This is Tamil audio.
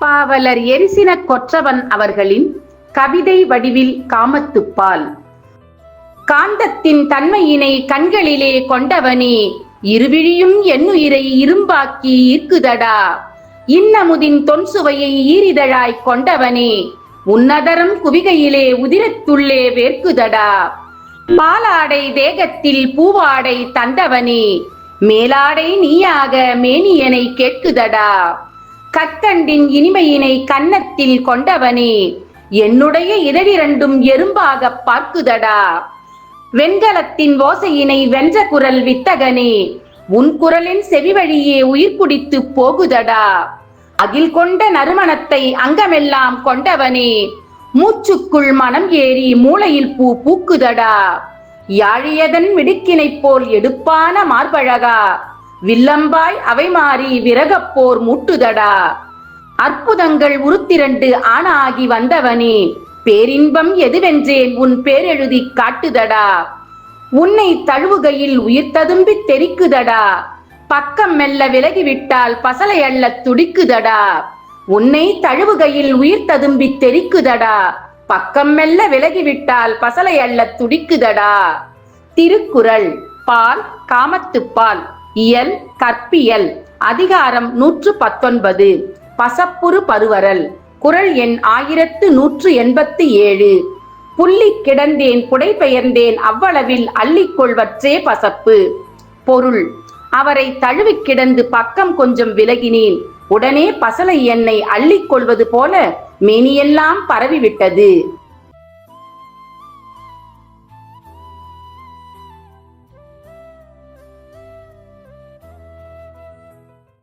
பாவலர் எரிசின கொற்றவன் அவர்களின் கவிதை வடிவில் காமத்துப்பால். காந்தத்தின் தன்மையினை கண்களிலே கொண்டவனே, இருவிழியும் என்னுயிரை இரும்பாக்கி ஈர்க்குதடா. இன்னமுதின் தொன்சுவையை ஈரிதழாய் கொண்டவனே, உன்னதரம் குவிகையிலே உதிரத்துள்ளே வேர்க்குதடா. பாலாடை தேகத்தில் பூவாடை தந்தவனே, மேலாடை நீயாக மேனியனை கேட்குதடா. கற்கண்டின் இனிமையினை கன்னத்தில் கொண்டவனே, என்னுடைய இதழிரண்டும் எறும்பாக பார்க்குதடா. வெண்கலத்தின் ஓசையினை வென்ற குரல் வித்தகனே, உன் குரலின் செவிவழியே உயிர் குடித்து போகுதடா. அகில் கொண்ட நறுமணத்தை அங்கமெல்லாம் கொண்டவனே, மூச்சுக்குள் மனம் ஏறி மூளையில் பூ பூக்குதடா. யாழியதன் மிடுக்கினை போல் எடுப்பான மார்பழகா, வில்லம்பாய் அவை மாறி விரகப்போர் மூட்டுதடா. அற்புதங்கள் உருத்திரண்டு ஆணாகி வந்தவனே, பேரின்பம் எதுவென்றேன் உன் பேரெழுதி காட்டுதடா. உன்னை தழுவுகையில் உயிர் ததும்பி தெரிக்குதடா. பக்கம் மெல்ல விலகிவிட்டால் பசலை அள்ள துடிக்குதடா. உன்னை தழுவுகையில் உயிர் ததும்பி தெரிக்குதடா. பக்கம் மெல்ல விலகிவிட்டால் பசலை அள்ள துடிக்குதடா. திருக்குறள். பால் காமத்துப்பால். இயல் கற்பியல். அதிகாரம் 119. பசப்புறு பருவரல். குறள் எண் 1187. புள்ளி கிடந்தேன் புடை பெயர்ந்தேன் அவ்வளவில் அள்ளிக்கொள்வற்றே பசப்பு. பொருள்: அவரை தழுவி கிடந்து பக்கம் கொஞ்சம் விலகினேன், உடனே பசலை என்னை அள்ளிக்கொள்வது போல மேனியெல்லாம் பரவிவிட்டது.